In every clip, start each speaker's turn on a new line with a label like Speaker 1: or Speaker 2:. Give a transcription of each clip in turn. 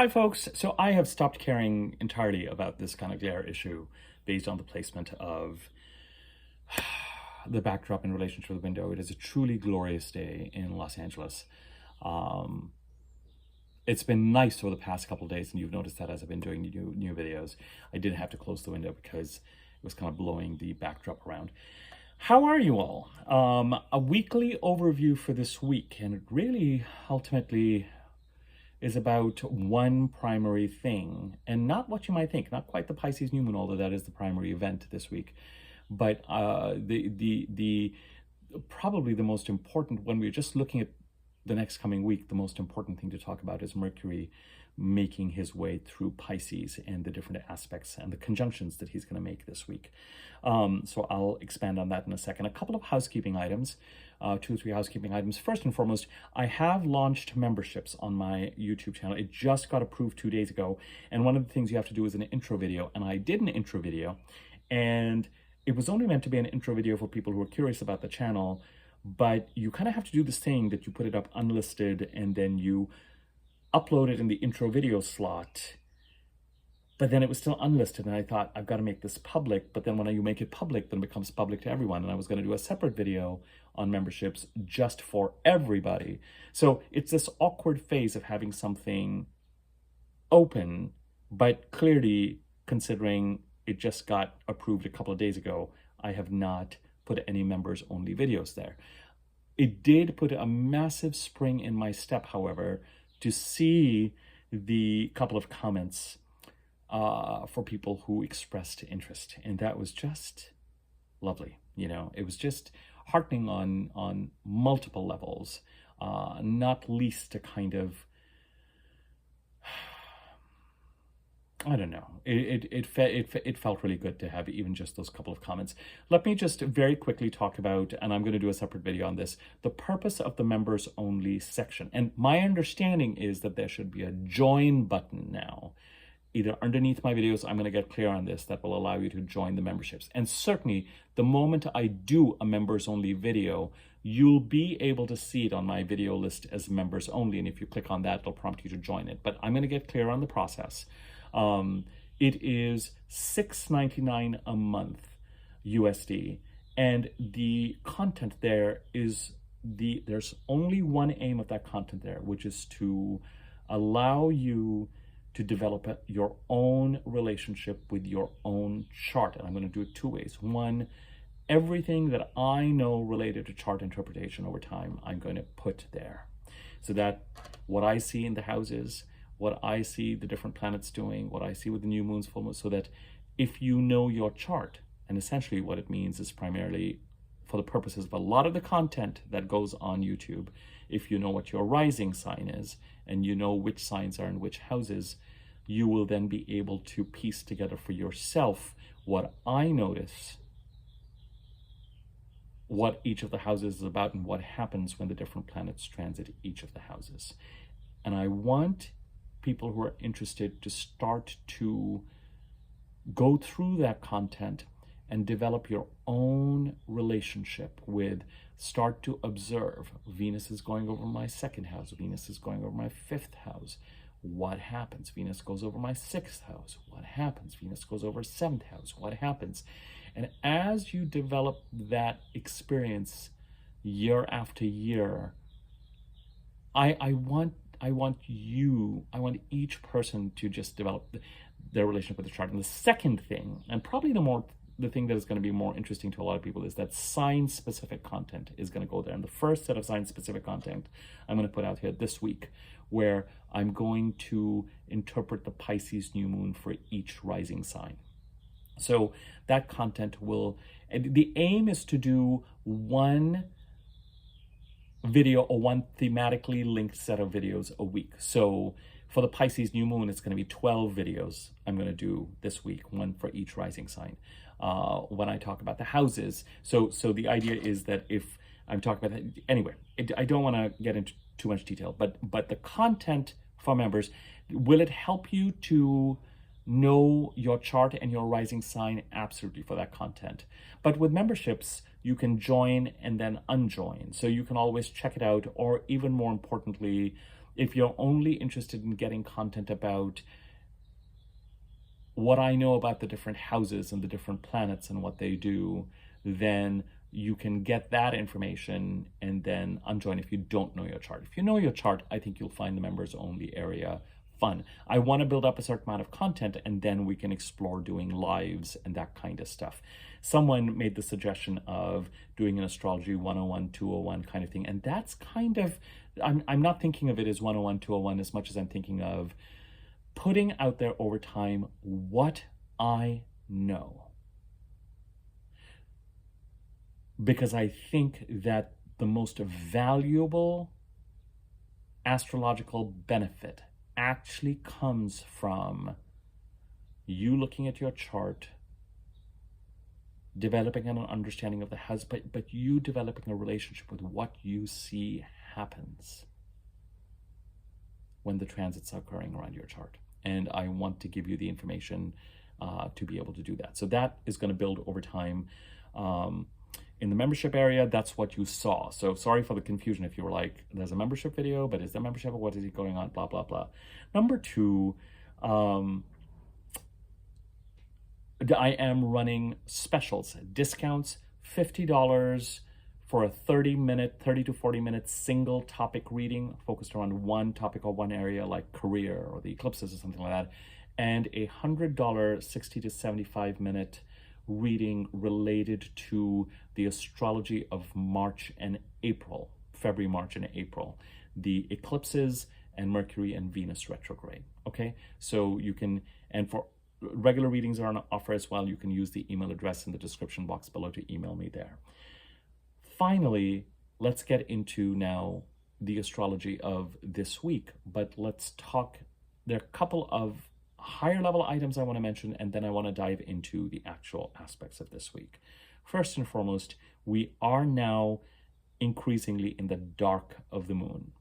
Speaker 1: Hi folks, so I have stopped caring entirely about this kind of glare issue based on the placement of the backdrop in relation to the window. It is a truly glorious day in Los Angeles. Um, it's been nice over the past couple of days, and you've noticed that as I've been doing new videos. I did have to close the window because it was kind of blowing the backdrop around. How are you all? A weekly overview for this week, and it really ultimately is about one primary thing, and not what you might think, not quite the Pisces new moon, although that is the primary event this week, but the probably the most important, when we're just looking at the next coming week, the most important thing to talk about is Mercury making his way through Pisces and the different aspects and the conjunctions that he's going to make this week. So I'll expand on that in a second. A couple of housekeeping items, 2 or 3 housekeeping items. First and foremost, I have launched memberships on my YouTube channel. It just got approved 2 days ago. And one of the things you have to do is an intro video. And I did an intro video, and it was only meant to be an intro video for people who are curious about the channel. But you kind of have to do this thing that you put it up unlisted and then you upload it in the intro video slot, but then it was still unlisted, and I thought, I've got to make this public. But then when you make it public, then it becomes public to everyone, and I was going to do a separate video on memberships just for everybody. So it's this awkward phase of having something open, but clearly, considering it just got approved a couple of days ago, I have not put any members only videos there. It did put a massive spring in my step, however, to see the couple of comments for people who expressed interest. And that was just lovely. You know, it was just heartening on multiple levels, not least to kind of, I don't know. It felt really good to have even just those couple of comments. Let me just very quickly talk about, and I'm going to do a separate video on this, the purpose of the members only section. And my understanding is that there should be a join button now, either underneath my videos. I'm going to get clear on this, that will allow you to join the memberships. And certainly the moment I do a members only video, you'll be able to see it on my video list as members only. And if you click on that, it'll prompt you to join it. But I'm going to get clear on the process. It is $6.99 a month USD, and the content there is there's only one aim of that content there, which is to allow you to develop your own relationship with your own chart. And I'm going to do it 2 ways. One, everything that I know related to chart interpretation over time, I'm going to put there, so that what I see in the houses, what I see the different planets doing, what I see with the new moons, full moons, so that if you know your chart, and essentially what it means is primarily for the purposes of a lot of the content that goes on YouTube, if you know what your rising sign is, and you know which signs are in which houses, you will then be able to piece together for yourself what I notice, what each of the houses is about, and what happens when the different planets transit each of the houses. And I want people who are interested to start to go through that content and develop your own relationship with, start to observe, Venus is going over my 2nd house, Venus is going over my 5th house. What happens? Venus goes over my 6th house. What happens? Venus goes over 7th house. What happens? And as you develop that experience year after year, I want each person to just develop their relationship with the chart. And the second thing, and probably the thing that is going to be more interesting to a lot of people, is that sign-specific content is going to go there. And the first set of sign-specific content I'm going to put out here this week, where I'm going to interpret the Pisces new moon for each rising sign. So that content will, and the aim is to do one video or one thematically linked set of videos a week. So for the Pisces new moon, it's going to be 12 videos I'm going to do this week, one for each rising sign. When I talk about the houses, so the idea is that if I'm talking about that, anyway, I don't want to get into too much detail, but the content for members, will it help you to know your chart and your rising sign? Absolutely, for that content. But with memberships, you can join and then unjoin. So you can always check it out, or even more importantly, If you're only interested in getting content about what I know about the different houses and the different planets and what they do, then you can get that information and then unjoin if you don't know your chart. If you know your chart, I think you'll find the members only area fun. I want to build up a certain amount of content, and then we can explore doing lives and that kind of stuff. Someone made the suggestion of doing an astrology 101, 201 kind of thing. And that's kind of, I'm not thinking of it as 101, 201 as much as I'm thinking of putting out there over time what I know. Because I think that the most valuable astrological benefit actually comes from you looking at your chart, developing an understanding of the house, but you developing a relationship with what you see happens when the transits are occurring around your chart. And I want to give you the information to be able to do that. So that is going to build over time. In the membership area, that's what you saw. So sorry for the confusion if you were like, there's a membership video, but is there membership? What is it going on? Blah, blah, blah. Number two, I am running specials, discounts, $50 for a 30 to 40 minute single topic reading focused around one topic or one area like career or the eclipses or something like that, and a $100 60 to 75 minute reading related to the astrology of March and April, February, March, and April, the eclipses and Mercury and Venus retrograde. Okay, so you can, and for regular readings are on offer as well. You can use the email address in the description box below to email me there. Finally, let's get into now the astrology of this week, but let's talk, there are a couple of higher level items I want to mention, and then I want to dive into the actual aspects of this week. First and foremost, we are now increasingly in the dark of the moon,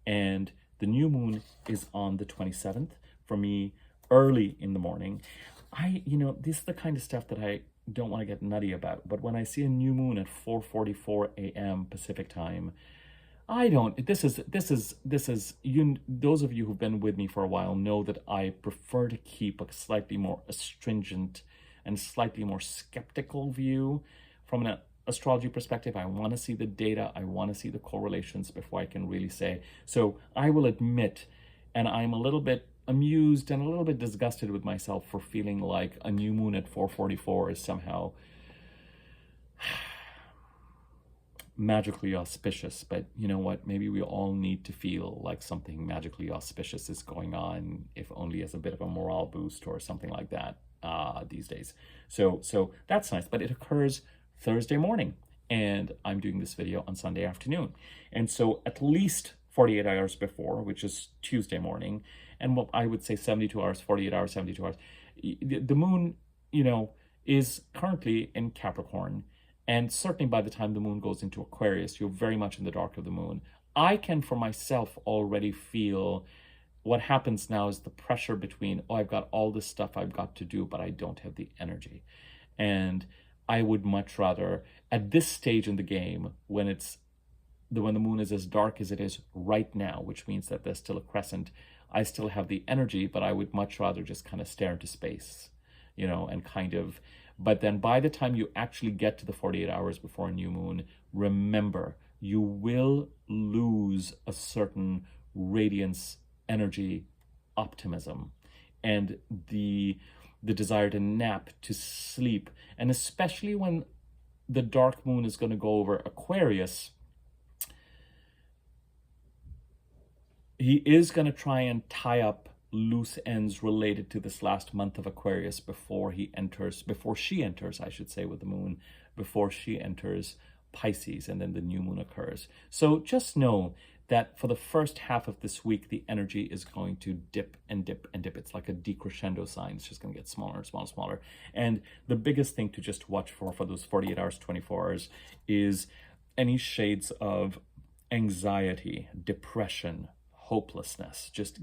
Speaker 1: and the new moon is on the 27th. For me, early in the morning. This is the kind of stuff that I don't want to get nutty about, but when I see a new moon at 4:44 a.m. Pacific time, this is you, those of you who've been with me for a while know that I prefer to keep a slightly more astringent and slightly more skeptical view from an astrology perspective. I want to see the data, I want to see the correlations before I can really say. So I will admit, and I'm a little bit amused and a little bit disgusted with myself for feeling like a new moon at 4:44 is somehow magically auspicious. But you know what, maybe we all need to feel like something magically auspicious is going on, if only as a bit of a morale boost or something like that these days. So that's nice, but it occurs Thursday morning and I'm doing this video on Sunday afternoon, and so at least 48 hours before, which is Tuesday morning, and what I would say 72 hours, 48 hours, 72 hours, the moon, is currently in Capricorn. And certainly by the time the moon goes into Aquarius, you're very much in the dark of the moon. I can, for myself, already feel what happens now is the pressure between, I've got all this stuff I've got to do, but I don't have the energy. And I would much rather, at this stage in the game, when the moon is as dark as it is right now, which means that there's still a crescent, I still have the energy, but I would much rather just kind of stare into space, and kind of, but then by the time you actually get to the 48 hours before a new moon, remember, you will lose a certain radiance, energy, optimism, and the desire to nap, to sleep. And especially when the dark moon is going to go over Aquarius, he is going to try and tie up loose ends related to this last month of Aquarius before she enters, I should say, with the moon, before she enters Pisces, and then the new moon occurs. So just know that for the first half of this week, the energy is going to dip and dip and dip. It's like a decrescendo sign. It's just going to get smaller and smaller and smaller. And the biggest thing to just watch for those 48 hours, 24 hours, is any shades of anxiety, depression, hopelessness. Just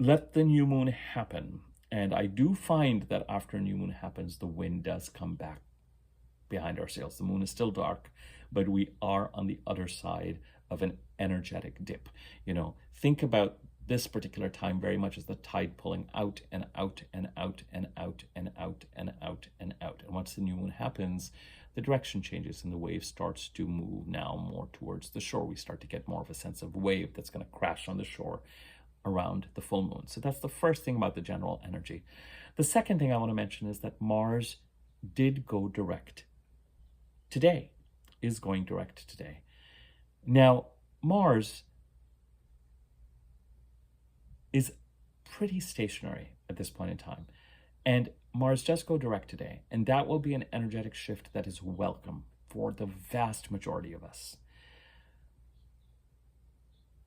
Speaker 1: let the new moon happen. And I do find that after a new moon happens, the wind does come back behind our sails. The moon is still dark, but we are on the other side of an energetic dip. You know, think about this particular time very much as the tide pulling out and out and out and out and out and out and out. And once the new moon happens, the direction changes and the wave starts to move now more towards the shore. We start to get more of a sense of wave that's going to crash on the shore around the full moon. So that's the first thing about the general energy. The second thing I want to mention is that Mars did go direct today, is going direct today. Now, Mars is pretty stationary at this point in time. And Mars does go direct today. And that will be an energetic shift that is welcome for the vast majority of us.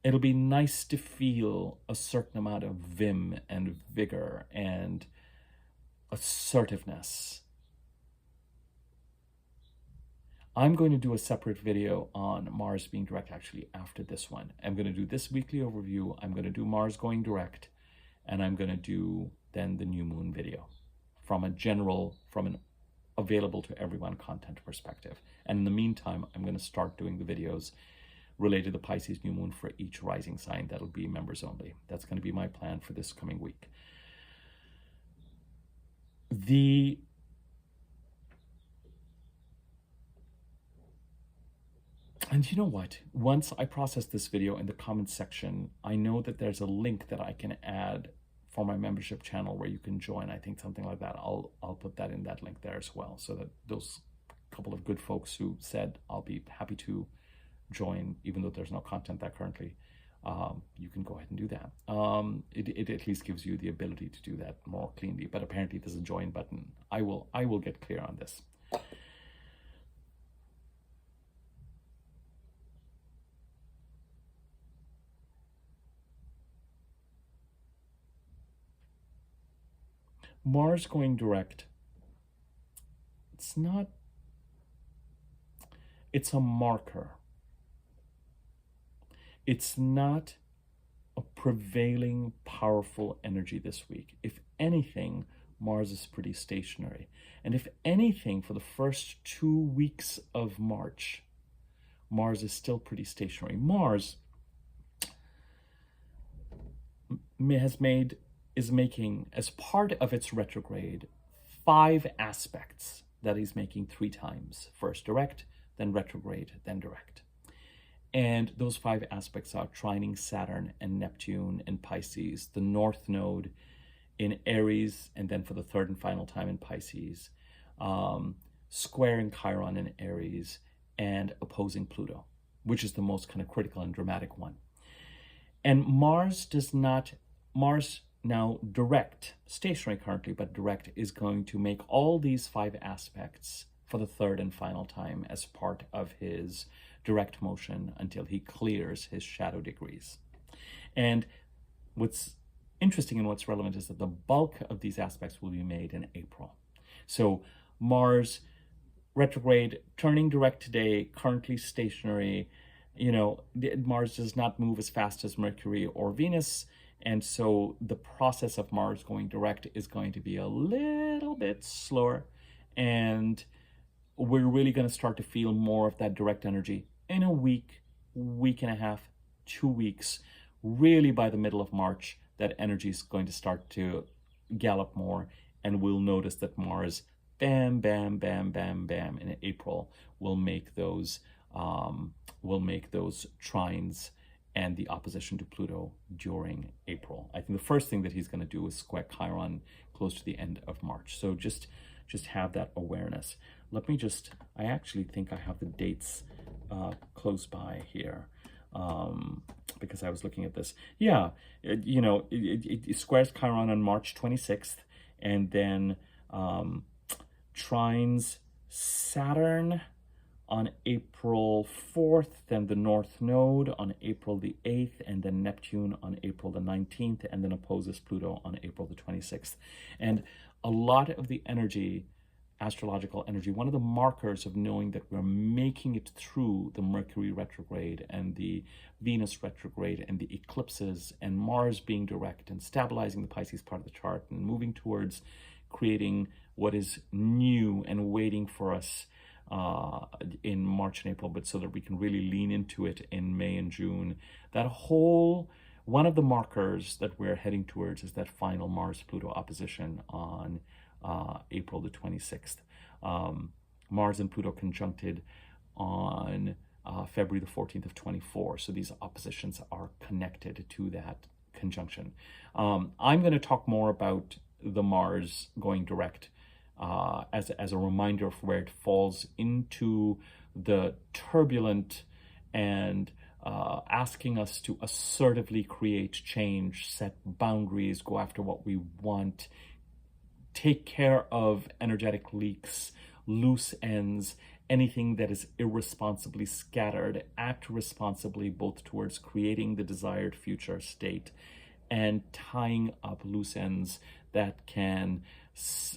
Speaker 1: It'll be nice to feel a certain amount of vim and vigor and assertiveness. I'm going to do a separate video on Mars being direct actually after this one. I'm going to do this weekly overview. I'm going to do Mars going direct, and I'm going to do then the new moon video from an available to everyone content perspective. And in the meantime, I'm going to start doing the videos related to the Pisces new moon for each rising sign. That'll be members only. That's going to be my plan for this coming week. And you know what? Once I process this video in the comments section, I know that there's a link that I can add for my membership channel where you can join. I think something like that. I'll put that in that link there as well, so that those couple of good folks who said I'll be happy to join, even though there's no content there currently, you can go ahead and do that. It at least gives you the ability to do that more cleanly. But apparently there's a join button. I will get clear on this. Mars going direct, it's a marker. It's not a prevailing, powerful energy this week. If anything, Mars is pretty stationary. And if anything, for the first 2 weeks of March, Mars is still pretty stationary. Mars is making, as part of its retrograde, 5 aspects that he's making 3 times. First direct, then retrograde, then direct. And those 5 aspects are trining Saturn and Neptune in Pisces, the North Node in Aries, and then for the 3rd and final time in Pisces, squaring Chiron in Aries, and opposing Pluto, which is the most kind of critical and dramatic one. And Mars now direct, stationary currently, but direct, is going to make all these 5 aspects for the 3rd and final time as part of his direct motion until he clears his shadow degrees. And what's interesting and what's relevant is that the bulk of these aspects will be made in April. So Mars retrograde, turning direct today, currently stationary. You know, Mars does not move as fast as Mercury or Venus. And so the process of Mars going direct is going to be a little bit slower. And we're really going to start to feel more of that direct energy in a week, week and a half, 2 weeks. Really by the middle of March, that energy is going to start to gallop more. And we'll notice that Mars, bam, bam, bam, bam, bam, in April will make those trines and the opposition to Pluto during April. I think the first thing that he's going to do is square Chiron close to the end of March. So just have that awareness. Let me I actually think I have the dates close by here, because I was looking at this. Yeah, it squares Chiron on March 26th, and then trines Saturn on April 4th, then the North Node on April the 8th, and then Neptune on April the 19th, and then opposes Pluto on April the 26th. And a lot of the energy, astrological energy, one of the markers of knowing that we're making it through the Mercury retrograde and the Venus retrograde and the eclipses and Mars being direct and stabilizing the Pisces part of the chart and moving towards creating what is new and waiting for us in March and April, but so that we can really lean into it in May and June. That whole, one of the markers that we're heading towards is that final Mars-Pluto opposition on April the 26th. Mars and Pluto conjuncted on February the 14th of 24. So these oppositions are connected to that conjunction. I'm going to talk more about the Mars going direct as a reminder of where it falls into the turbulent and asking us to assertively create change, set boundaries, go after what we want, take care of energetic leaks, loose ends, anything that is irresponsibly scattered, act responsibly both towards creating the desired future state and tying up loose ends that can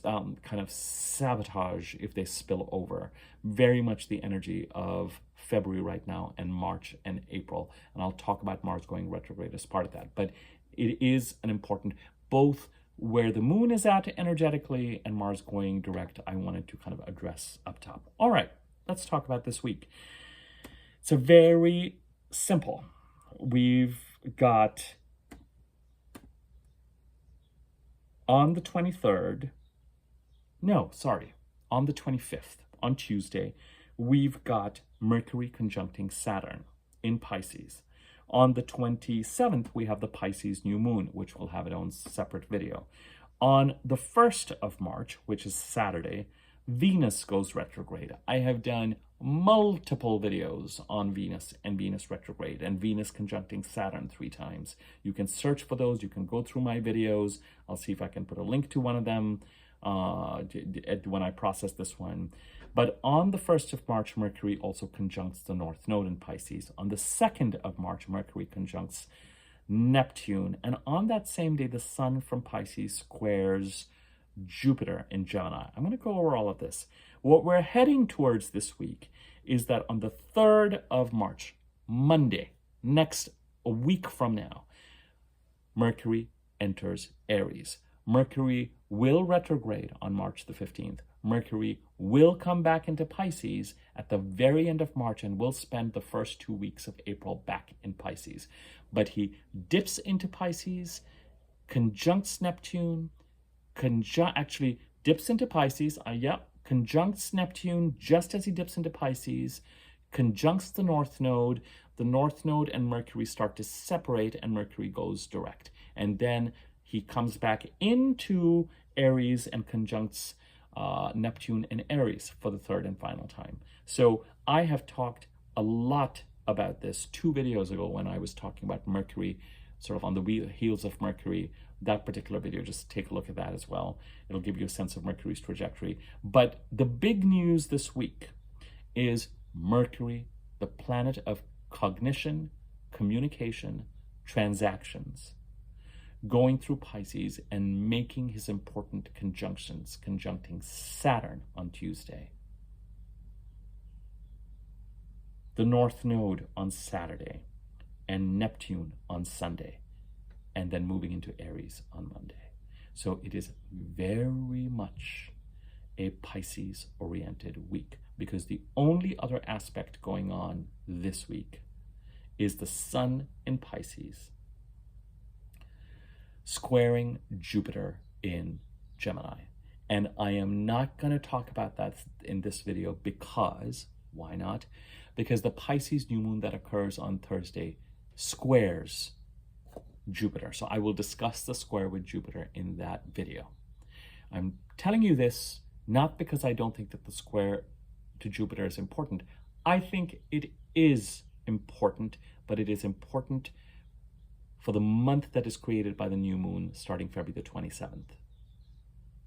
Speaker 1: kind of sabotage if they spill over. Very much the energy of February right now, and March and April. And I'll talk about Mars going retrograde as part of that. But it is an important, both where the moon is at energetically and Mars going direct, I wanted to kind of address up top. All right, let's talk about this week. It's a very simple. We've got on the 23rd, on the 25th, on Tuesday, we've got Mercury conjuncting Saturn in Pisces. On the 27th, we have the Pisces new moon, which will have its own separate video. On the 1st of March, which is Saturday, Venus goes retrograde. I have done multiple videos on Venus and Venus retrograde and Venus conjuncting Saturn 3 times. You can search for those. You can go through my videos. I'll see if I can put a link to one of them when I process this one. But on the 1st of March, Mercury also conjuncts the North Node in Pisces. On the 2nd of March, Mercury conjuncts Neptune. And on that same day, the Sun from Pisces squares Jupiter in Gemini. I'm going to go over all of this. What we're heading towards this week is that on the 3rd of March, Monday, a week from now, Mercury enters Aries. Mercury will retrograde on March the 15th. Mercury will come back into Pisces at the very end of March and will spend the first 2 weeks of April back in Pisces. But he dips into Pisces, conjuncts Neptune, actually dips into Pisces, conjuncts Neptune just as he dips into Pisces, conjuncts the North Node. The North Node and Mercury start to separate and Mercury goes direct. And then he comes back into Aries and conjuncts Neptune and Aries for the third and final time. So I have talked a lot about this 2 videos ago when I was talking about Mercury, sort of on the heels of Mercury. That particular video, just take a look at that as well. It'll give you a sense of Mercury's trajectory. But the big news this week is Mercury, the planet of cognition, communication, transactions, going through Pisces and making his important conjunctions, conjuncting Saturn on Tuesday, the North Node on Saturday, and Neptune on Sunday, and then moving into Aries on Monday. So it is very much a Pisces-oriented week, because the only other aspect going on this week is the Sun in Pisces squaring Jupiter in Gemini. And I am not going to talk about that in this video because, why not? Because the Pisces new moon that occurs on Thursday squares Jupiter. So I will discuss the square with Jupiter in that video. I'm telling you this not because I don't think that the square to Jupiter is important. I think it is important, but it is important for the month that is created by the new moon starting February the 27th.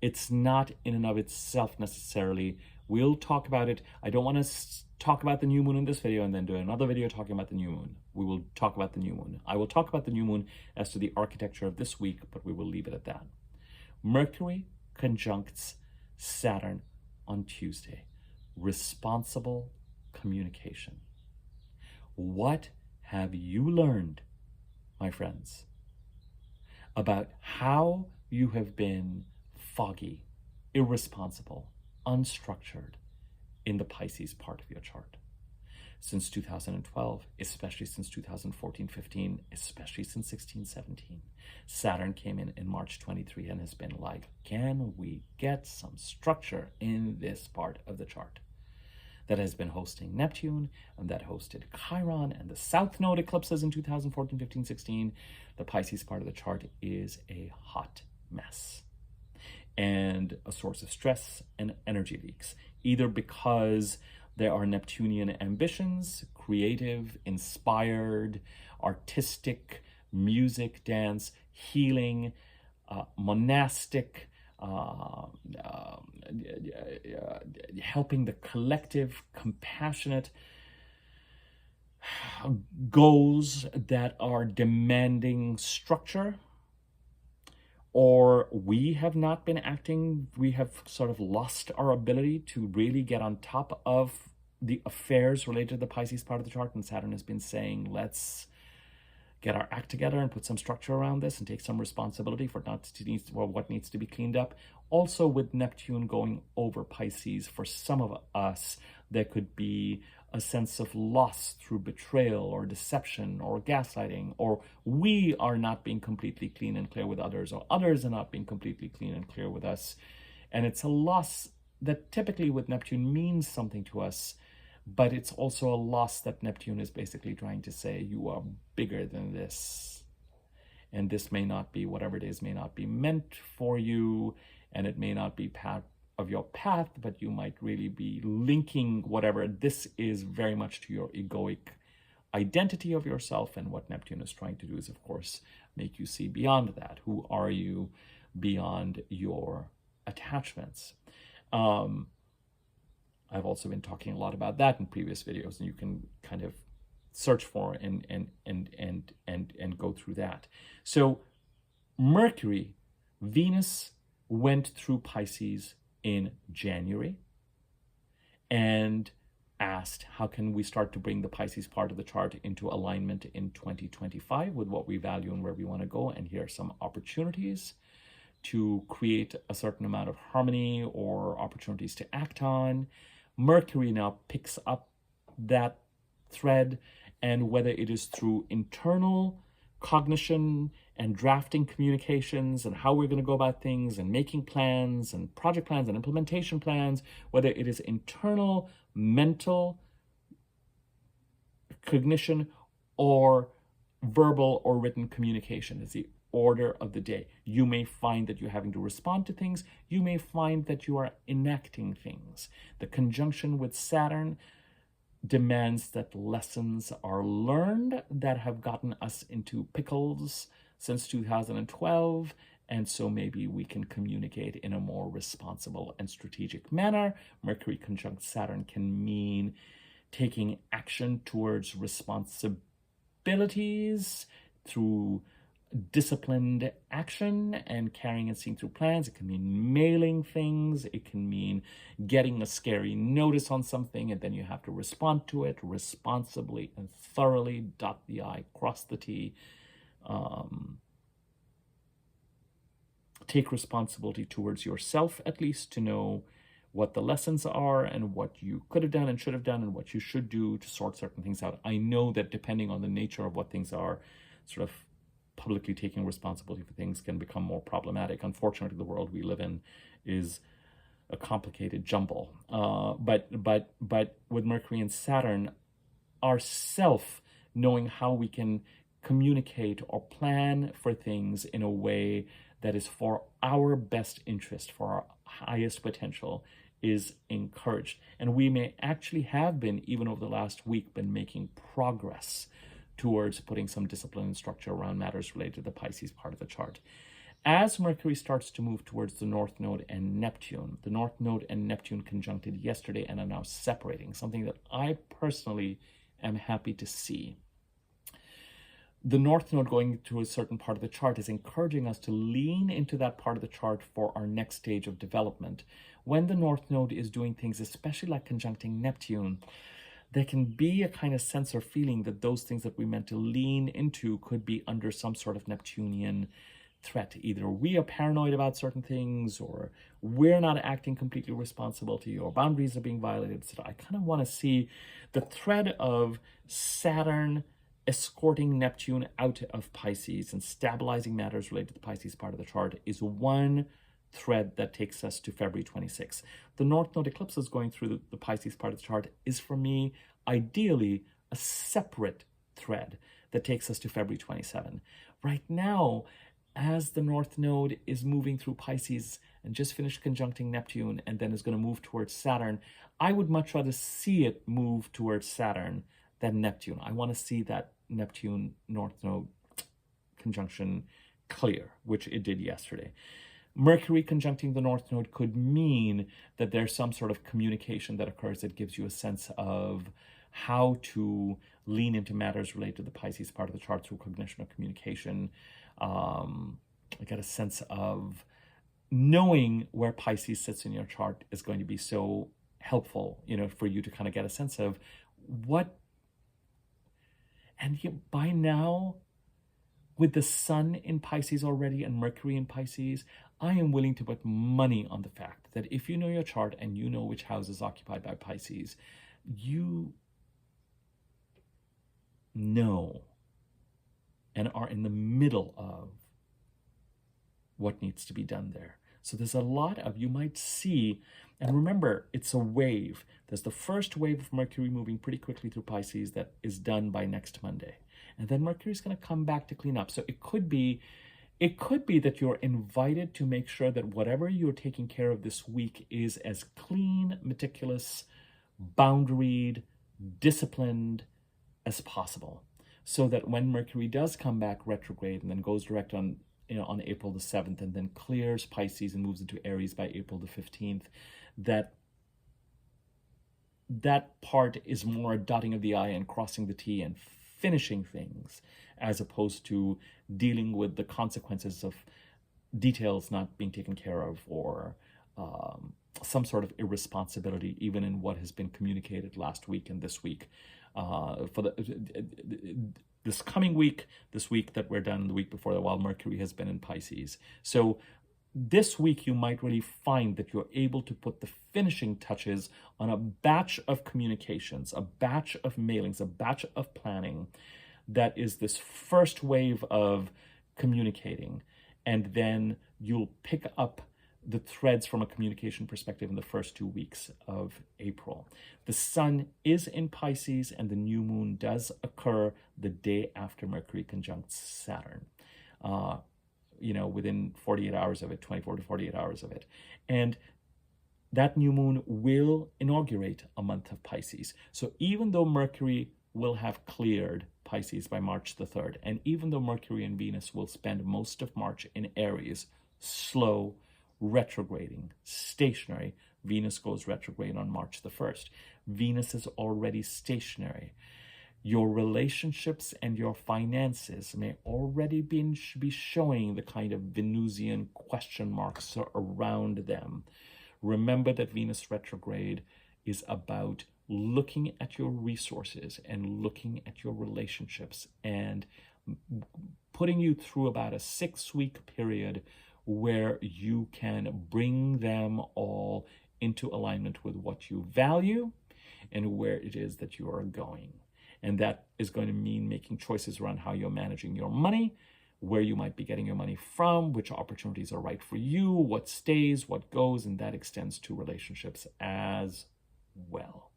Speaker 1: It's not in and of itself necessarily. We'll talk about it. I don't want to talk about the new moon in this video and then do another video talking about the new moon. We will talk about the new moon. I will talk about the new moon as to the architecture of this week, but we will leave it at that. Mercury conjuncts Saturn on Tuesday. Responsible communication. What have you learned, my friends, about how you have been foggy, irresponsible, unstructured, in the Pisces part of your chart. Since 2012, especially since 2014-15, especially since 16-17. Saturn came in March 23 and has been like, can we get some structure in this part of the chart? That has been hosting Neptune, and that hosted Chiron and the South Node eclipses in 2014-15-16. The Pisces part of the chart is a hot mess and a source of stress and energy leaks, either because there are Neptunian ambitions, creative, inspired, artistic, music, dance, healing, monastic, helping the collective, compassionate goals that are demanding structure, or we have not been acting, we have sort of lost our ability to really get on top of the affairs related to the Pisces part of the chart, and Saturn has been saying, let's get our act together and put some structure around this and take some responsibility for what needs to be cleaned up. Also, with Neptune going over Pisces, for some of us, there could be a sense of loss through betrayal or deception or gaslighting, or we are not being completely clean and clear with others, or others are not being completely clean and clear with us. And it's a loss that typically with Neptune means something to us, but it's also a loss that Neptune is basically trying to say, you are bigger than this. And this may not be, whatever it is, may not be meant for you, and it may not be part of your path, but you might really be linking whatever this is very much to your egoic identity of yourself. And what Neptune is trying to do is, of course, make you see beyond that. Who are you beyond your attachments? I've also been talking a lot about that in previous videos, and you can kind of search for and go through that. So Mercury, Venus went through Pisces in January and asked, how can we start to bring the Pisces part of the chart into alignment in 2025 with what we value and where we want to go? And here are some opportunities to create a certain amount of harmony or opportunities to act on. Mercury now picks up that thread, and whether it is through internal cognition and drafting communications and how we're going to go about things and making plans and project plans and implementation plans, whether it is internal mental cognition or verbal or written communication, is the order of the day. You may find that you're having to respond to things. You may find that you are enacting things. The conjunction with Saturn demands that lessons are learned that have gotten us into pickles since 2012, and so maybe we can communicate in a more responsible and strategic manner. Mercury conjunct Saturn can mean taking action towards responsibilities through disciplined action and carrying and seeing through plans. It can mean mailing things. It can mean getting a scary notice on something, and then you have to respond to it responsibly and thoroughly, dot the I, cross the T. Take responsibility towards yourself, at least, to know what the lessons are and what you could have done and should have done and what you should do to sort certain things out. I know that depending on the nature of what things are, sort of publicly taking responsibility for things can become more problematic. Unfortunately, the world we live in is a complicated jumble. But with Mercury and Saturn, ourself knowing how we can communicate or plan for things in a way that is for our best interest, for our highest potential, is encouraged. And we may actually have been, even over the last week, been making progress towards putting some discipline and structure around matters related to the Pisces part of the chart. As Mercury starts to move towards the North Node and Neptune, the North Node and Neptune conjuncted yesterday and are now separating, something that I personally am happy to see. The North Node going to a certain part of the chart is encouraging us to lean into that part of the chart for our next stage of development. When the North Node is doing things, especially like conjuncting Neptune, there can be a kind of sense or feeling that those things that we meant to lean into could be under some sort of Neptunian threat. Either we are paranoid about certain things, or we're not acting completely responsibility, or boundaries are being violated. So I kind of want to see the thread of Saturn escorting Neptune out of Pisces and stabilizing matters related to the Pisces part of the chart is one thread that takes us to February 26th. The North Node eclipses going through the Pisces part of the chart is, for me, ideally a separate thread that takes us to February 27. Right now, as the North Node is moving through Pisces and just finished conjuncting Neptune and then is going to move towards Saturn, I would much rather see it move towards Saturn than Neptune. I want to see that Neptune North Node conjunction clear, which it did yesterday. Mercury conjuncting the North Node could mean that there's some sort of communication that occurs that gives you a sense of how to lean into matters related to the Pisces part of the chart through cognition or communication. I get a sense of knowing where Pisces sits in your chart is going to be so helpful, for you to kind of get a sense of what. And by now, with the Sun in Pisces already and Mercury in Pisces, I am willing to put money on the fact that if you know your chart and you know which house is occupied by Pisces, you know and are in the middle of what needs to be done there. So there's a lot of, you might see, and remember, it's a wave. There's the first wave of Mercury moving pretty quickly through Pisces that is done by next Monday. And then Mercury is going to come back to clean up. So it could be that you're invited to make sure that whatever you're taking care of this week is as clean, meticulous, boundaried, disciplined as possible. So that when Mercury does come back retrograde and then goes direct on April the 7th and then clears Pisces and moves into Aries by April the 15th, that part is more a dotting of the I and crossing the T and finishing things, as opposed to dealing with the consequences of details not being taken care of, or some sort of irresponsibility, even in what has been communicated last week and this week. For this coming week, this week that we're done, the week before that, while Mercury has been in Pisces. So this week you might really find that you're able to put the finishing touches on a batch of communications, a batch of mailings, a batch of planning that is this first wave of communicating. And then you'll pick up the threads from a communication perspective in the first 2 weeks of April. The Sun is in Pisces and the new moon does occur the day after Mercury conjuncts Saturn. Within 48 hours of it, 24 to 48 hours of it. And that new moon will inaugurate a month of Pisces. So even though Mercury will have cleared Pisces by March the 3rd, and even though Mercury and Venus will spend most of March in Aries, slow, retrograding, stationary, Venus goes retrograde on March the 1st. Venus is already stationary. Your relationships and your finances may already be showing the kind of Venusian question marks around them. Remember that Venus retrograde is about looking at your resources and looking at your relationships and putting you through about a 6-week period where you can bring them all into alignment with what you value and where it is that you are going. And that is going to mean making choices around how you're managing your money, where you might be getting your money from, which opportunities are right for you, what stays, what goes, and that extends to relationships as well.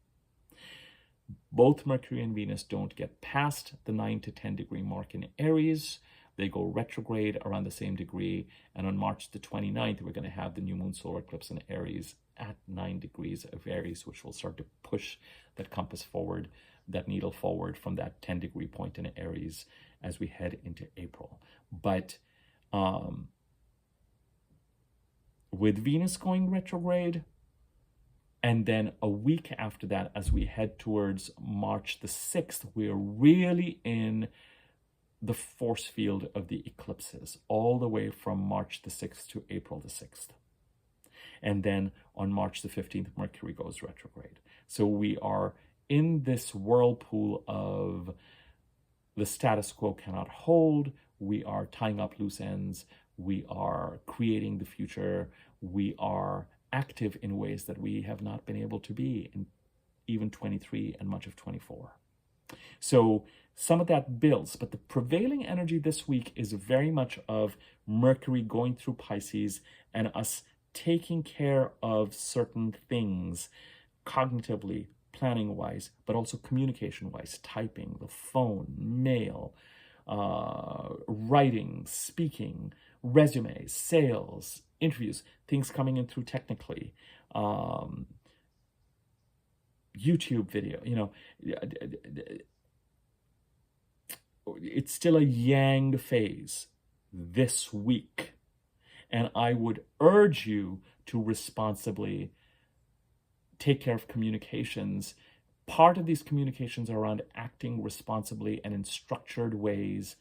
Speaker 1: Both Mercury and Venus don't get past the 9 to 10 degree mark in Aries. They go retrograde around the same degree. And on March the 29th, we're going to have the new moon solar eclipse in Aries at 9 degrees of Aries, which will start to push that compass forward, that needle forward from that 10 degree point in Aries as we head into April. But with Venus going retrograde, and then a week after that, as we head towards March the 6th, we're really in the force field of the eclipses, all the way from March the 6th to April the 6th. And then on March the 15th, Mercury goes retrograde. So we are in this whirlpool of the status quo cannot hold. We are tying up loose ends. We are creating the future. We are active in ways that we have not been able to be in even 23 and much of 24. So some of that builds, but the prevailing energy this week is very much of Mercury going through Pisces and us taking care of certain things cognitively, planning wise, but also communication wise, typing, the phone, mail, writing, speaking, resumes, sales, interviews, things coming in through technically, YouTube video, it's still a yang phase this week. And I would urge you to responsibly take care of communications. Part of these communications are around acting responsibly and in structured ways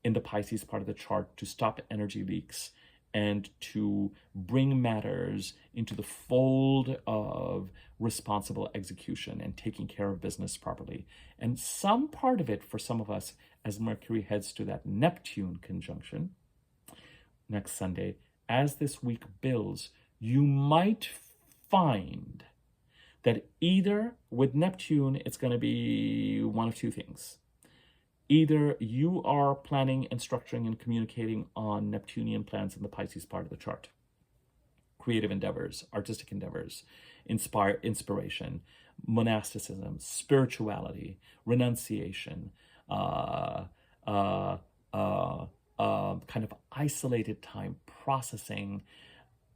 Speaker 1: in the Pisces part of the chart to stop energy leaks and to bring matters into the fold of responsible execution and taking care of business properly. And some part of it for some of us, as Mercury heads to that Neptune conjunction next Sunday, as this week builds, you might find that either with Neptune, it's going to be one of two things. Either you are planning and structuring and communicating on Neptunian plans in the Pisces part of the chart, creative endeavors, artistic endeavors, inspiration, monasticism, spirituality, renunciation, kind of isolated time, processing,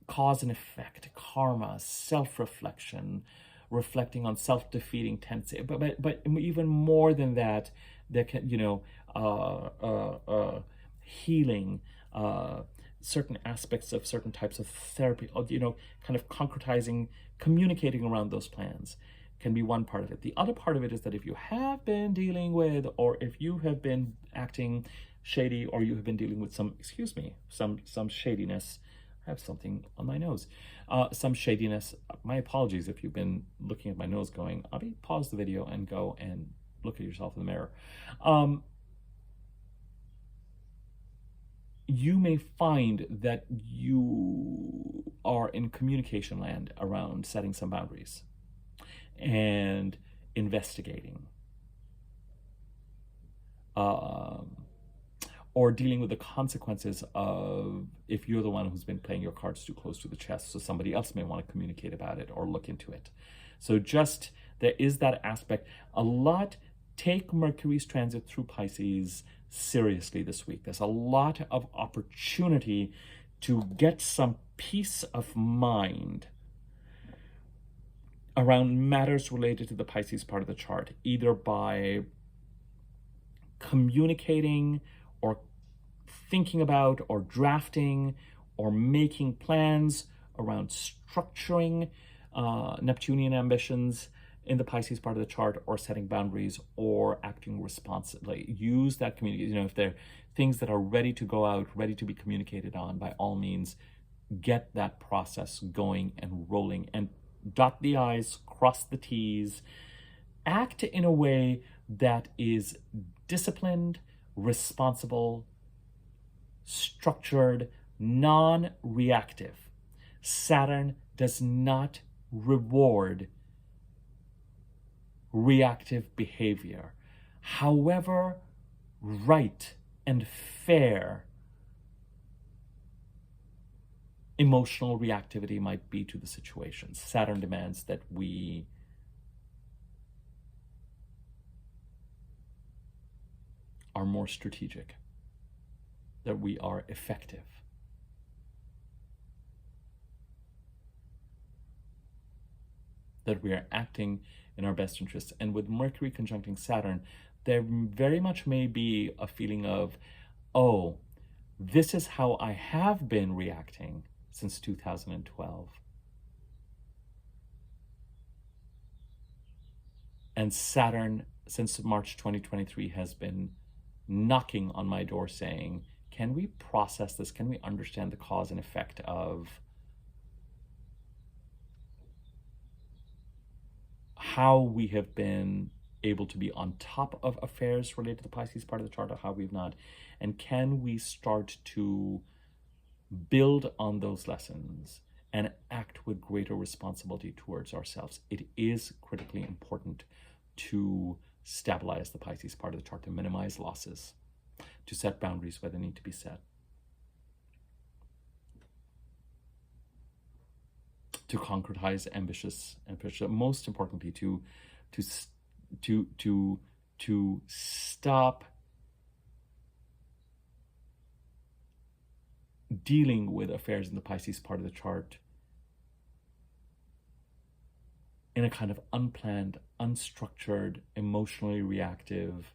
Speaker 1: cause and effect, karma, self-reflection, reflecting on self-defeating tendency, but even more than that, there can, healing, certain aspects of certain types of therapy, kind of concretizing, communicating around those plans can be one part of it. The other part of it is that if you have been dealing with, or if you have been acting shady, or you have been dealing with some shadiness. I have something on my nose. Some shadiness. My apologies if you've been looking at my nose going, Abhi, pause the video and go and look at yourself in the mirror. You may find that you are in communication land around setting some boundaries and investigating. Or dealing with the consequences of if you're the one who's been playing your cards too close to the chest, so somebody else may want to communicate about it or look into it. So just, there is that aspect. Take Mercury's transit through Pisces seriously this week. There's a lot of opportunity to get some peace of mind around matters related to the Pisces part of the chart, either by communicating or thinking about or drafting or making plans around structuring Neptunian ambitions in the Pisces part of the chart, or setting boundaries or acting responsibly. Use that community. If there are things that are ready to go out, ready to be communicated on, by all means, get that process going and rolling, and dot the I's, cross the T's, act in a way that is disciplined, responsible, structured, non-reactive. Saturn does not reward reactive behavior, however right and fair emotional reactivity might be to the situation. Saturn demands that we are more strategic, that we are effective, that we are acting in our best interests. And with Mercury conjuncting Saturn, there very much may be a feeling of, oh, this is how I have been reacting since 2012. And Saturn, since March 2023, has been knocking on my door saying, can we process this? Can we understand the cause and effect of how we have been able to be on top of affairs related to the Pisces part of the chart, or how we've not? And can we start to build on those lessons, and act with greater responsibility towards ourselves. It is critically important to stabilize the Pisces part of the chart, to minimize losses, to set boundaries where they need to be set, to concretize ambitious, most importantly, to stop dealing with affairs in the Pisces part of the chart in a kind of unplanned, unstructured, emotionally reactive,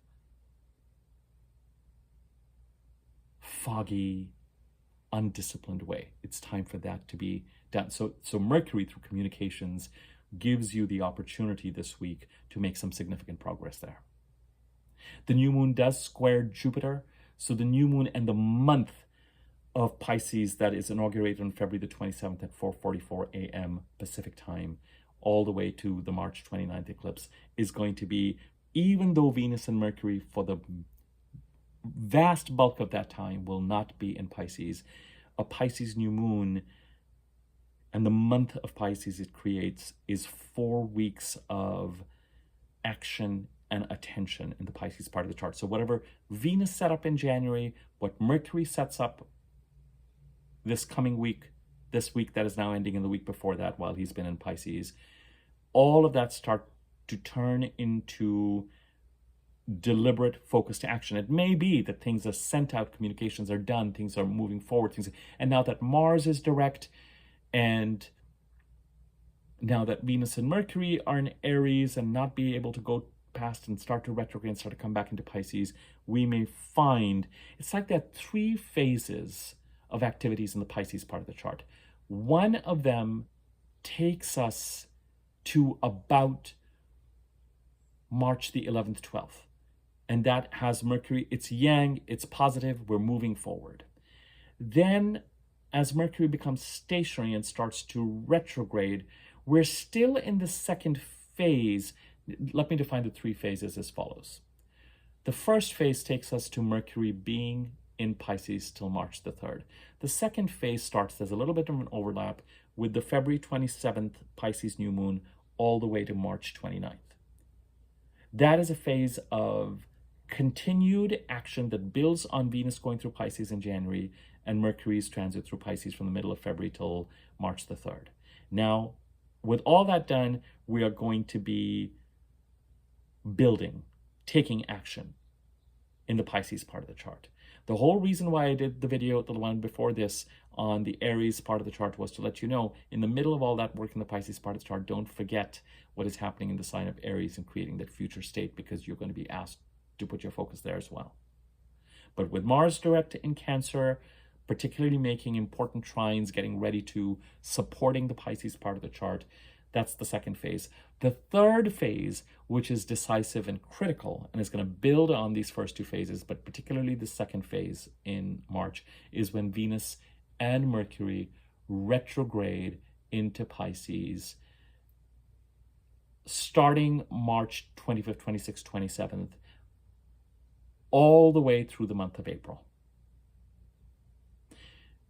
Speaker 1: foggy, undisciplined way. It's time for that to be done. So Mercury, through communications, gives you the opportunity this week to make some significant progress there. The new moon does square Jupiter. So the new moon and the month of Pisces that is inaugurated on February the 27th at 4:44 a.m. Pacific time, all the way to the March 29th eclipse, is going to be, even though Venus and Mercury for the vast bulk of that time will not be in Pisces, a Pisces new moon and the month of Pisces it creates is 4 weeks of action and attention in the Pisces part of the chart. So whatever Venus set up in January, what Mercury sets up this coming week, this week that is now ending, and the week before that while he's been in Pisces, all of that start to turn into deliberate, focused action. It may be that things are sent out, communications are done, things are moving forward, and now that Mars is direct, and now that Venus and Mercury are in Aries and not be able to go past and start to retrograde and start to come back into Pisces, we may find it's like that 3 phases of activities in the Pisces part of the chart. One of them takes us to about March the 11th, 12th. And that has Mercury, it's yang, it's positive, we're moving forward. Then, as Mercury becomes stationary and starts to retrograde, we're still in the second phase. Let me define the 3 phases as follows. The first phase takes us to Mercury being in Pisces till March the 3rd. The second phase starts, there's a little bit of an overlap with the February 27th Pisces new moon all the way to March 29th. That is a phase of continued action that builds on Venus going through Pisces in January and Mercury's transit through Pisces from the middle of February till March the 3rd. Now, with all that done, we are going to be building, taking action in the Pisces part of the chart. The whole reason why I did the video, the one before this, on the Aries part of the chart was to let you know, in the middle of all that work in the Pisces part of the chart, don't forget what is happening in the sign of Aries and creating that future state, because you're going to be asked to put your focus there as well. But with Mars direct in Cancer, particularly making important trines, getting ready to supporting the Pisces part of the chart, that's the second phase. The third phase, which is decisive and critical, and is going to build on these first 2 phases, but particularly the second phase in March, is when Venus and Mercury retrograde into Pisces, starting March 25th, 26th, 27th, all the way through the month of April.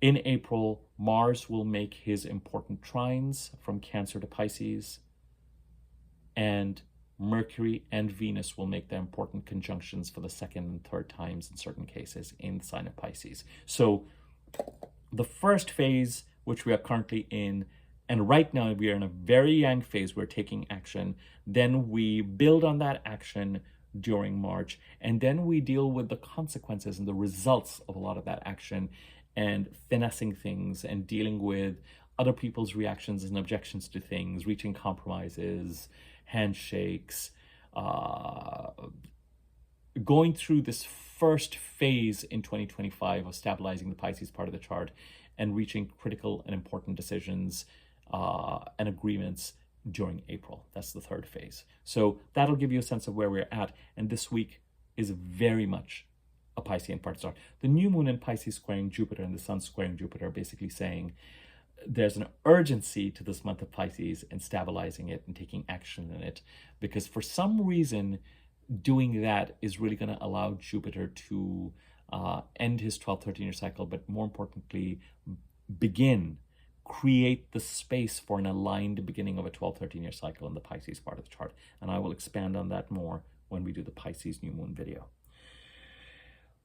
Speaker 1: In April, Mars will make his important trines from Cancer to Pisces, and Mercury and Venus will make their important conjunctions for the second and third times in certain cases in the sign of Pisces. So the first phase, which we are currently in, and right now we are in a very yang phase, we're taking action. Then we build on that action during March, and then we deal with the consequences and the results of a lot of that action, and finessing things and dealing with other people's reactions and objections to things, reaching compromises, handshakes, going through this first phase in 2025 of stabilizing the Pisces part of the chart and reaching critical and important decisions and agreements during April. That's the third phase. So that'll give you a sense of where we're at. And this week is very much a Piscean part start. The new moon in Pisces squaring Jupiter and the sun squaring Jupiter are basically saying there's an urgency to this month of Pisces and stabilizing it and taking action in it, because for some reason doing that is really going to allow Jupiter to end his 12, 13-year cycle, but more importantly, create the space for an aligned beginning of a 12, 13-year cycle in the Pisces part of the chart. And I will expand on that more when we do the Pisces new moon video.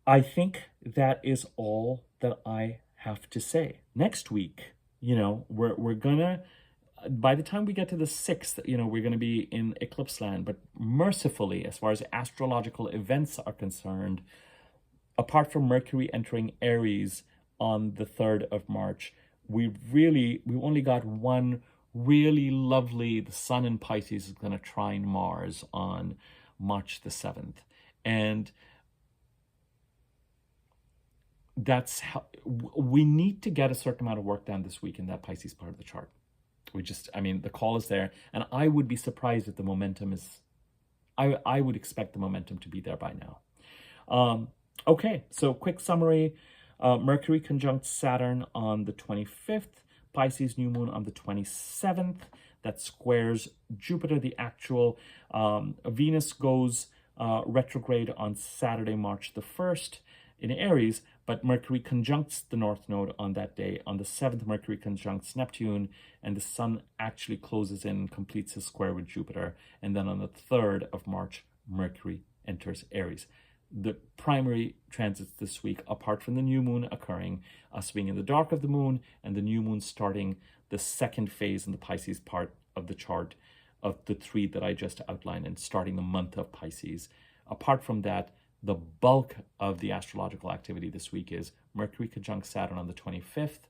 Speaker 1: I think that is all that I have to say. Next week, we're gonna, by the time we get to the 6th, we're gonna be in eclipse land, but mercifully, as far as astrological events are concerned, apart from Mercury entering Aries on the 3rd of March, we only got one really lovely, the sun in Pisces is going to trine Mars on March the 7th. And that's how we need to get a certain amount of work done this week in that Pisces part of the chart. The call is there, and I would be surprised if the momentum is, I would expect the momentum to be there by now. Okay, so quick summary. Mercury conjunct Saturn on the 25th, Pisces new moon on the 27th. That squares Jupiter, the actual. Venus goes retrograde on Saturday, March the 1st in Aries, but Mercury conjuncts the North Node on that day. On the 7th, Mercury conjuncts Neptune, and the Sun actually closes in, completes his square with Jupiter. And then on the 3rd of March, Mercury enters Aries. The primary transits this week, apart from the new moon occurring, us being in the dark of the moon, and the new moon starting the second phase in the Pisces part of the chart of the 3 that I just outlined, and starting the month of Pisces. Apart from that, the bulk of the astrological activity this week is Mercury conjuncts Saturn on the 25th,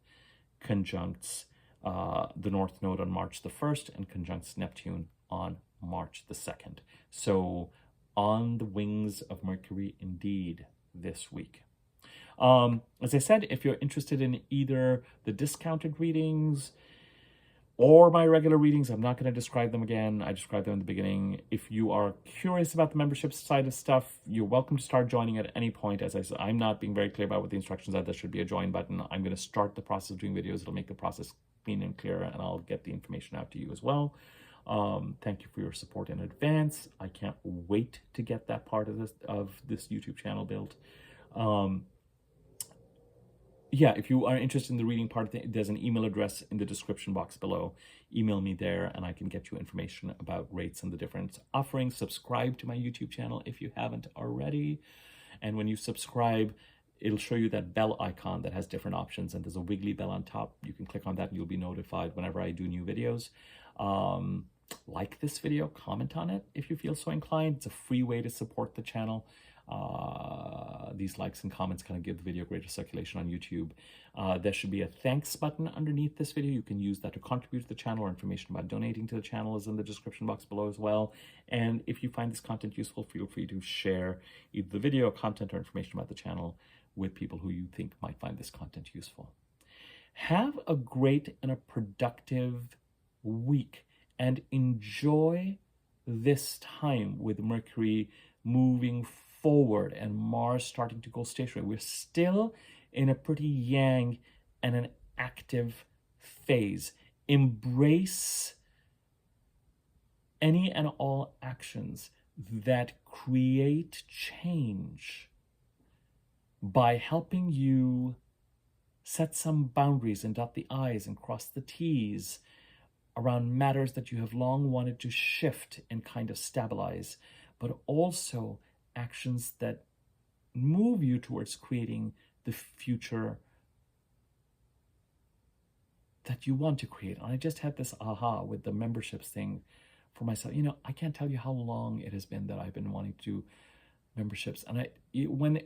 Speaker 1: conjuncts the North Node on March the 1st, and conjuncts Neptune on March the 2nd. So on the wings of Mercury indeed this week. As I said, if you're interested in either the discounted readings or my regular readings, I'm not going to describe them again. I described them in the beginning. If you are curious about the membership side of stuff, you're welcome to start joining at any point. As I said, I'm not being very clear about what the instructions are. There should be a join button. I'm going to start the process of doing videos. It'll make the process clean and clear, and I'll get the information out to you as well. Thank you for your support in advance. I can't wait to get that part of this YouTube channel built. Yeah, if you are interested in the reading part, there's an email address in the description box below. Email me there and I can get you information about rates and the different offerings. Subscribe to my YouTube channel if you haven't already. And when you subscribe, it'll show you that bell icon that has different options, and there's a wiggly bell on top. You can click on that and you'll be notified whenever I do new videos. Like this video, comment on it if you feel so inclined. It's a free way to support the channel. These likes and comments kind of give the video greater circulation on YouTube. There should be a thanks button underneath this video. You can use that to contribute to the channel, or information about donating to the channel is in the description box below as well. And if you find this content useful, feel free to share either the video, content, or information about the channel with people who you think might find this content useful. Have a great and a productive week, and enjoy this time with Mercury moving forward and Mars starting to go stationary. We're still in a pretty yang and an active phase. Embrace any and all actions that create change by helping you set some boundaries and dot the I's and cross the T's around matters that you have long wanted to shift and kind of stabilize, but also actions that move you towards creating the future that you want to create. And I just had this aha with the memberships thing for myself. I can't tell you how long it has been that I've been wanting to do memberships. And when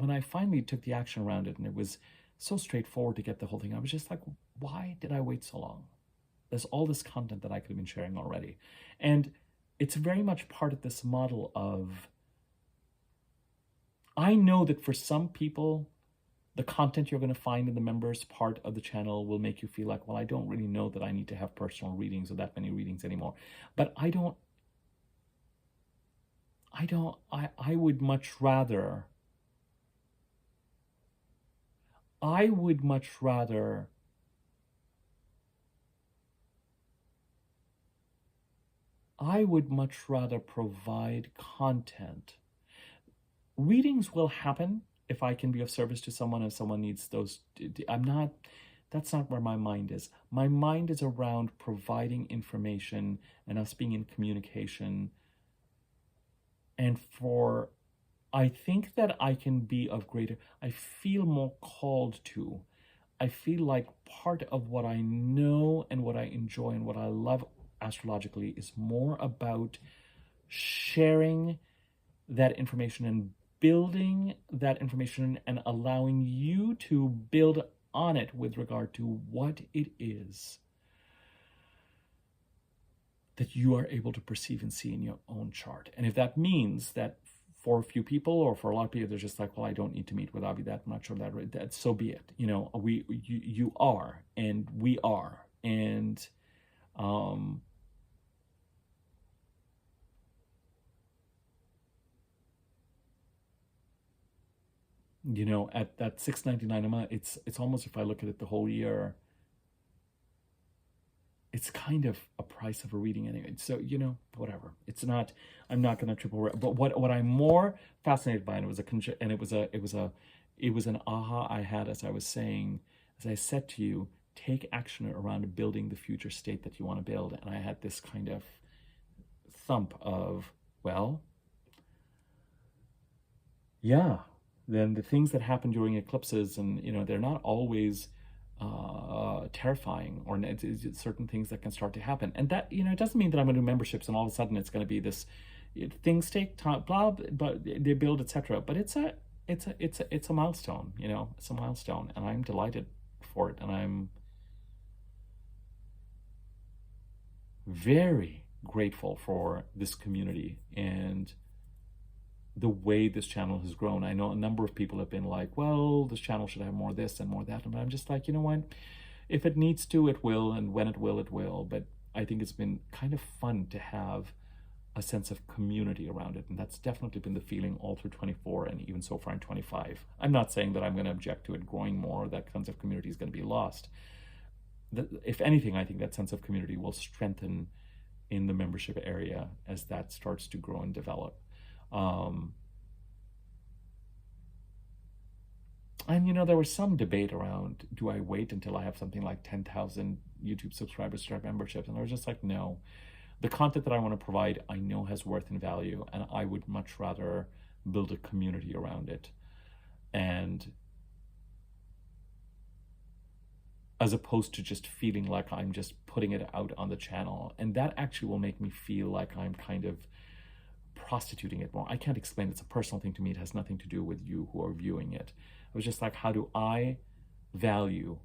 Speaker 1: I finally took the action around it, and it was so straightforward to get the whole thing, I was just like, why did I wait so long? There's all this content that I could have been sharing already. And it's very much part of this model of, I know that for some people, the content you're going to find in the members part of the channel will make you feel like, well, I don't really know that I need to have personal readings or that many readings anymore. But I would much rather provide content. Readings will happen, if I can be of service to someone, if someone needs those, that's not where my mind is. My mind is around providing information and us being in communication. And I think that I can be of greater, I feel more called to. I feel like part of what I know and what I enjoy and what I love astrologically is more about sharing that information and building that information and allowing you to build on it with regard to what it is that you are able to perceive and see in your own chart. And if that means that for a few people or for a lot of people, they're just like, well, I don't need to meet with Avi, that I'm not sure that so be it. You know, you are, and we are. And you know, at that $6.99 a month, it's almost, if I look at it the whole year, it's kind of a price of a reading anyway. So, you know, whatever. It's not, I'm not going to triple, but what I'm more fascinated by, and it was an aha I had, as I was saying, as I said to you, take action around building the future state that you want to build. And I had this kind of thump of, well, yeah, then the things that happen during eclipses, and, you know, they're not always terrifying, or it's certain things that can start to happen. And that, you know, it doesn't mean that I'm going to do memberships and all of a sudden it's going to be this, things take time, blah, but they build, etc. But it's a milestone, you know, it's a milestone, and I'm delighted for it. And I'm very grateful for this community and the way this channel has grown. I know a number of people have been like, well, this channel should have more this and more that. But I'm just like, you know what? If it needs to, it will. And when it will, it will. But I think it's been kind of fun to have a sense of community around it. And that's definitely been the feeling all through 24 and even so far in 25. I'm not saying that I'm going to object to it growing more, that sense of community is going to be lost. If anything, I think that sense of community will strengthen in the membership area as that starts to grow and develop. And, you know, there was some debate around, do I wait until I have something like 10,000 YouTube subscribers to start memberships? And I was just like, no. The content that I want to provide, I know has worth and value, and I would much rather build a community around it. And as opposed to just feeling like I'm just putting it out on the channel. And that actually will make me feel like I'm kind of prostituting it more. I can't explain. It's a personal thing to me. It has nothing to do with you who are viewing it. It was just like, how do I value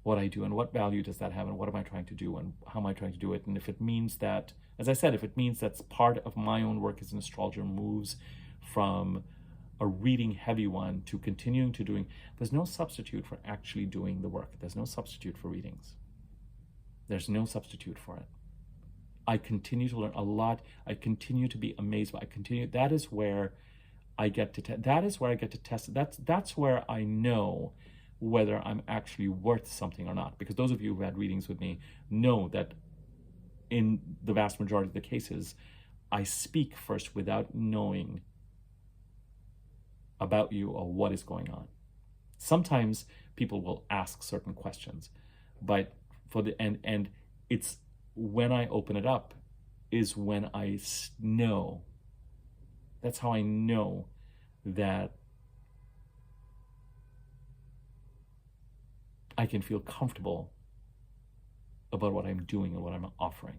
Speaker 1: what I do, and what value does that have, and what am I trying to do, and how am I trying to do it? And if it means that, as I said, if it means that's part of my own work as an astrologer moves from a reading heavy one to continuing to doing, there's no substitute for actually doing the work. There's no substitute for readings. There's no substitute for it. I continue to learn a lot. I continue to be amazed by. That is where I get to. That is where I get to test. That's where I know whether I'm actually worth something or not. Because those of you who had readings with me know that in the vast majority of the cases, I speak first without knowing about you or what is going on. Sometimes people will ask certain questions, but for the and it's when I open it up is when I know. That's how I know that I can feel comfortable about what I'm doing and what I'm offering,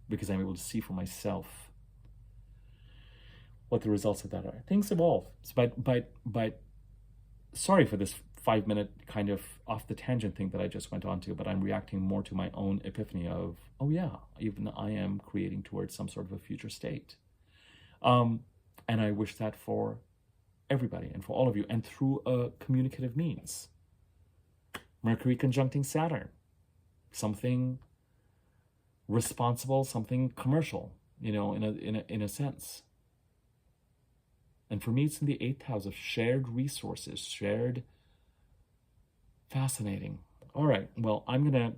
Speaker 1: because I'm able to see for myself what the results of that are. Things evolve. But sorry for this 5-minute kind of off the tangent thing that I just went on to, but I'm reacting more to my own epiphany of, oh yeah, even I am creating towards some sort of a future state. And I wish that for everybody and for all of you, and through a communicative means. Mercury conjuncting Saturn, something responsible, something commercial, you know, in a sense. And for me, it's in the 8th house of shared resources, shared. Fascinating. All right. Well, I'm gonna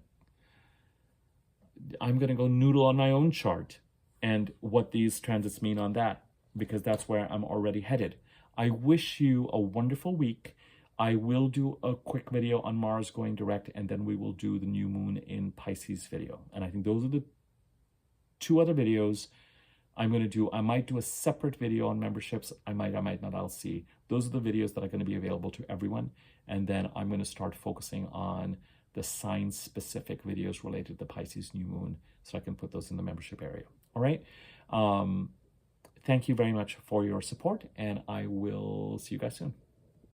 Speaker 1: go noodle on my own chart and what these transits mean on that, because that's where I'm already headed. I wish you a wonderful week. I will do a quick video on Mars going direct, and then we will do the new moon in Pisces video. And I think those are the 2 other videos I'm going to do. I might do a separate video on memberships. I might not. I'll see. Those are the videos that are going to be available to everyone. And then I'm going to start focusing on the sign-specific videos related to the Pisces new moon, so I can put those in the membership area. All right. Thank you very much for your support, and I will see you guys soon.